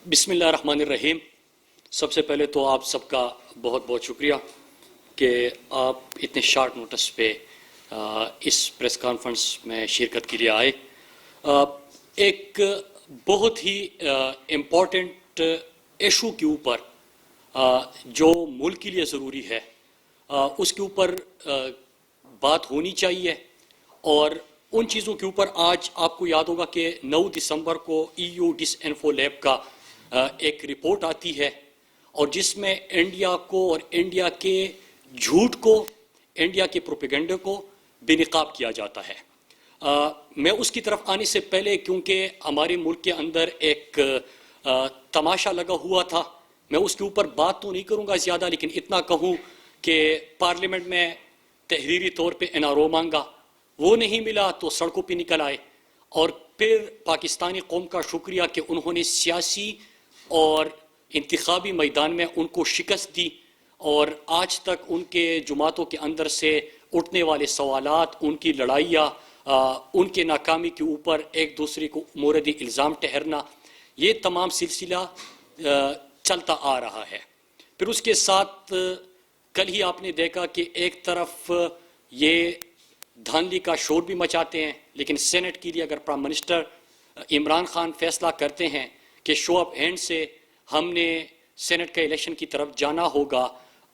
بسم اللہ الرحمن الرحیم. سب سے پہلے تو آپ سب کا بہت بہت شکریہ کہ آپ اتنے شارٹ نوٹس پہ اس پریس کانفرنس میں شرکت کے لیے آئے. ایک بہت ہی امپورٹنٹ ایشو کے اوپر جو ملک کے لیے ضروری ہے اس کے اوپر بات ہونی چاہیے، اور ان چیزوں کے اوپر آج آپ کو یاد ہوگا کہ 9 دسمبر کو EU ڈس انفو لیب کا ایک رپورٹ آتی ہے، اور جس میں انڈیا کو اور انڈیا کے جھوٹ کو، انڈیا کے پروپیگنڈے کو بے نقاب کیا جاتا ہے. میں اس کی طرف آنے سے پہلے، کیونکہ ہمارے ملک کے اندر ایک تماشا لگا ہوا تھا، میں اس کے اوپر بات تو نہیں کروں گا زیادہ، لیکن اتنا کہوں کہ پارلیمنٹ میں تحریری طور پہ NRO مانگا، وہ نہیں ملا تو سڑکوں پہ نکل آئے، اور پھر پاکستانی قوم کا شکریہ کہ انہوں نے سیاسی اور انتخابی میدان میں ان کو شکست دی، اور آج تک ان کے جماعتوں کے اندر سے اٹھنے والے سوالات، ان کی لڑائیاں، ان کے ناکامی کے اوپر ایک دوسرے کو مورد الزام ٹھہرنا، یہ تمام سلسلہ چلتا آ رہا ہے. پھر اس کے ساتھ کل ہی آپ نے دیکھا کہ ایک طرف یہ دھاندلی کا شور بھی مچاتے ہیں، لیکن سینٹ کے لیے اگر پرائم منسٹر عمران خان فیصلہ کرتے ہیں کہ شو آف ہینڈ سے ہم نے سینٹ کا الیکشن کی طرف جانا ہوگا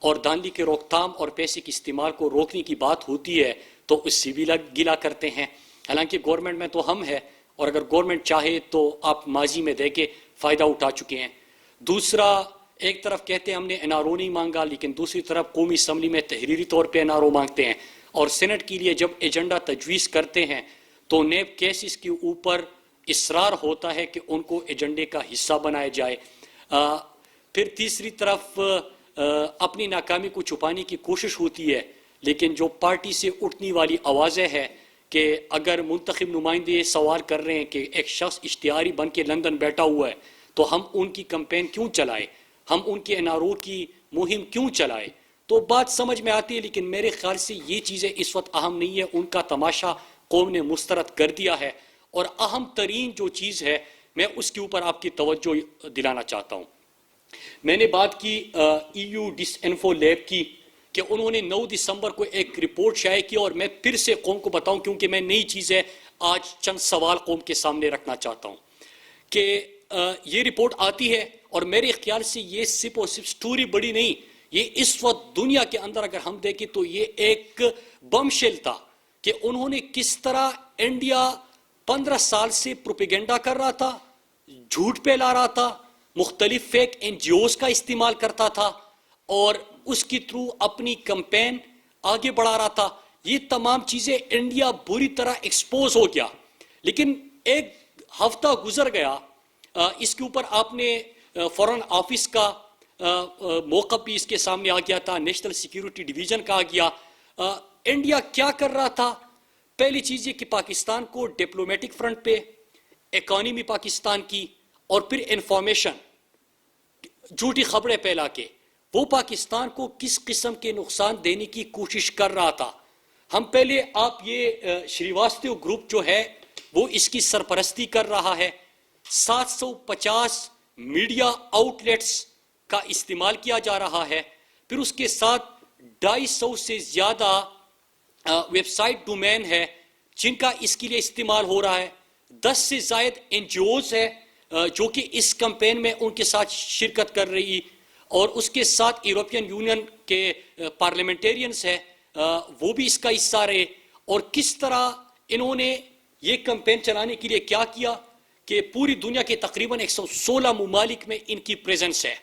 اور دھاندلی کے روک تھام اور پیسے کے استعمال کو روکنے کی بات ہوتی ہے، تو اس سے بھی گلا کرتے ہیں. حالانکہ گورنمنٹ میں تو ہم ہے، اور اگر گورنمنٹ چاہے تو آپ ماضی میں دیکھے فائدہ اٹھا چکے ہیں. دوسرا، ایک طرف کہتے ہیں ہم نے NRO نہیں مانگا، لیکن دوسری طرف قومی اسمبلی میں تحریری طور پہ NRO مانگتے ہیں، اور سینٹ کے لیے جب ایجنڈا تجویز کرتے ہیں تو نیب کیسز کے اوپر اصرار ہوتا ہے کہ ان کو ایجنڈے کا حصہ بنایا جائے. پھر تیسری طرف اپنی ناکامی کو چھپانے کی کوشش ہوتی ہے، لیکن جو پارٹی سے اٹھنے والی آوازیں ہے کہ اگر منتخب نمائندے سوال کر رہے ہیں کہ ایک شخص اشتہاری بن کے لندن بیٹھا ہوا ہے تو ہم ان کی کمپین کیوں چلائیں، ہم ان کے NRO کی مہم کیوں چلائیں، تو بات سمجھ میں آتی ہے. لیکن میرے خیال سے یہ چیزیں اس وقت اہم نہیں ہے، ان کا تماشا قوم نے مسترد کر دیا ہے، اور اہم ترین جو چیز ہے میں اس کے اوپر آپ کی توجہ دلانا چاہتا ہوں. میں نے بات کی EU ڈس انفو لیب کی کہ انہوں نے 9 دسمبر کو ایک رپورٹ شائع کی، اور میں پھر سے قوم کو بتاؤں کیونکہ میں نئی چیزیں آج چند سوال قوم کے سامنے رکھنا چاہتا ہوں کہ یہ رپورٹ آتی ہے، اور میرے خیال سے یہ صرف اور صرف سٹوری بڑی نہیں، یہ اس وقت دنیا کے اندر اگر ہم دیکھیں تو یہ ایک بم شیل تھا کہ انہوں نے کس طرح انڈیا 15 سال سے پروپیگنڈا کر رہا تھا، جھوٹ پھیلا رہا تھا، مختلف فیک NGOs کا استعمال کرتا تھا، اور اس کی تھرو اپنی کمپین آگے بڑھا رہا تھا. یہ تمام چیزیں انڈیا بری طرح ایکسپوز ہو گیا. لیکن ایک ہفتہ گزر گیا، اس کے اوپر آپ نے فورن آفس کا موقف بھی اس کے سامنے آ گیا تھا، نیشنل سیکیورٹی ڈویژن کا آ گیا. انڈیا کیا کر رہا تھا؟ پہلی چیز یہ کہ پاکستان کو ڈپلومیٹک فرنٹ پہ، اکانومی پاکستان کی، اور پھر انفارمیشن، جھوٹی خبریں پھیلا کے وہ پاکستان کو کس قسم کے نقصان دینے کی کوشش کر رہا تھا. ہم پہلے آپ یہ شریواستو گروپ جو ہے وہ اس کی سرپرستی کر رہا ہے. 750 میڈیا آؤٹ لیٹس کا استعمال کیا جا رہا ہے. پھر اس کے ساتھ 250 سے زیادہ ویب سائٹ ڈومین ہے جن کا اس کے لیے استعمال ہو رہا ہے. 10 سے زائد NGOs ہے جو کہ اس کمپین میں ان کے ساتھ شرکت کر رہی، اور اس کے ساتھ یورپین یونین کے پارلیمنٹیرینز ہے، وہ بھی اس کا حصہ رہے. اور کس طرح انہوں نے یہ کمپین چلانے کے لیے کیا کیا کہ پوری دنیا کے تقریباً 116 ممالک میں ان کی پریزنس ہے.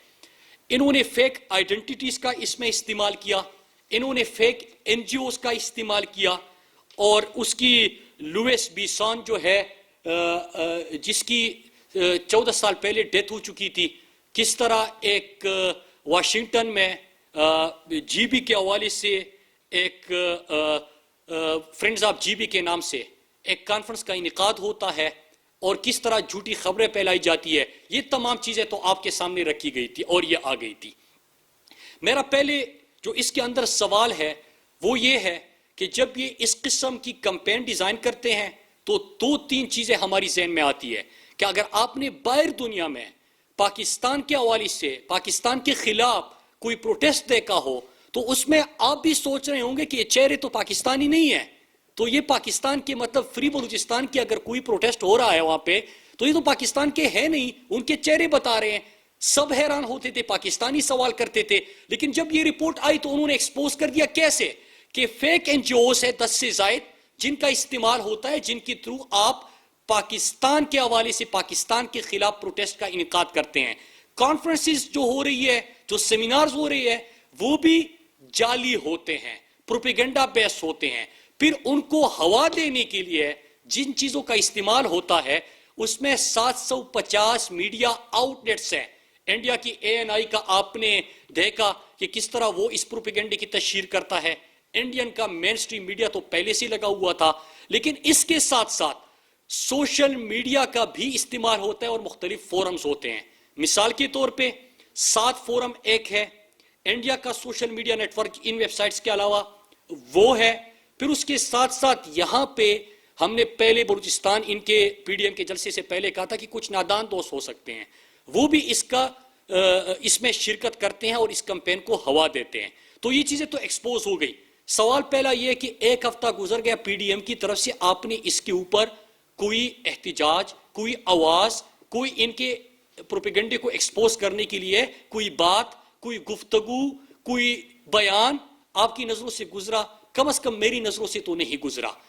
انہوں نے فیک آئیڈنٹیٹیز کا اس میں استعمال کیا، انہوں نے فیک NGOs کا استعمال کیا، اور اس کی لوئس بیسان جو ہے جس کی 14 سال پہلے ڈیتھ ہو چکی تھی، کس طرح ایک واشنگٹن میں GB کے حوالے سے ایک فرینڈز آف GB کے نام سے ایک کانفرنس کا انعقاد ہوتا ہے، اور کس طرح جھوٹی خبریں پھیلائی جاتی ہے. یہ تمام چیزیں تو آپ کے سامنے رکھی گئی تھی اور یہ آ گئی تھی. میرا پہلے جو اس کے اندر سوال ہے وہ یہ ہے کہ جب یہ اس قسم کی کمپین ڈیزائن کرتے ہیں تو 2-3 چیزیں ہماری ذہن میں آتی ہے کہ اگر آپ نے باہر دنیا میں پاکستان کے حوالے سے پاکستان کے خلاف کوئی پروٹیسٹ دیکھا ہو تو اس میں آپ بھی سوچ رہے ہوں گے کہ یہ چہرے تو پاکستانی نہیں ہیں، تو یہ پاکستان کے مطلب فری بلوچستان کی اگر کوئی پروٹیسٹ ہو رہا ہے وہاں پہ تو یہ تو پاکستان کے ہے نہیں، ان کے چہرے بتا رہے ہیں. سب حیران ہوتے تھے، پاکستانی سوال کرتے تھے، لیکن جب یہ رپورٹ آئی تو انہوں نے ایکسپوز کر دیا کیسے کہ فیک این جی اوز ہے 10 سے زائد جن کا استعمال ہوتا ہے، جن کے تھرو آپ پاکستان کے حوالے سے پاکستان کے خلاف پروٹیسٹ کا انعقاد کرتے ہیں. کانفرنسز جو ہو رہی ہے، جو سیمینارز ہو رہی ہے، وہ بھی جعلی ہوتے ہیں، پروپیگنڈا بیس ہوتے ہیں. پھر ان کو ہوا دینے کے لیے جن چیزوں کا استعمال ہوتا ہے اس میں 750 میڈیا آؤٹ لیٹس ہیں. انڈیا کی اے این آئی کا آپ نے دیکھا کہ کس طرح وہ اس پروپیگنڈے کی تشہیر کرتا ہے. انڈین کا مین سٹریم میڈیا تو پہلے سے لگا ہوا تھا، لیکن اس کے ساتھ ساتھ سوشل میڈیا کا بھی استعمال ہوتا ہے اور مختلف فورمز ہوتے ہیں. مثال کے طور پہ 7 فورم ایک ہے، انڈیا کا سوشل میڈیا نیٹ ورک ان ویب سائٹس کے علاوہ وہ ہے. پھر اس کے ساتھ ساتھ یہاں پہ ہم نے پہلے بلوچستان ان کے پی ڈی ایم کے جلسے سے پہلے کہا تھا کہ کچھ نادان دوست ہو سکتے ہیں، وہ بھی اس میں شرکت کرتے ہیں اور اس کمپین کو ہوا دیتے ہیں. تو یہ چیزیں تو ایکسپوز ہو گئی. سوال پہلا یہ کہ ایک ہفتہ گزر گیا، پی ڈی ایم کی طرف سے آپ نے اس کے اوپر کوئی احتجاج، کوئی آواز، کوئی ان کے پروپیگنڈے کو ایکسپوز کرنے کے لیے کوئی بات، کوئی گفتگو، کوئی بیان آپ کی نظروں سے گزرا؟ کم از کم میری نظروں سے تو نہیں گزرا.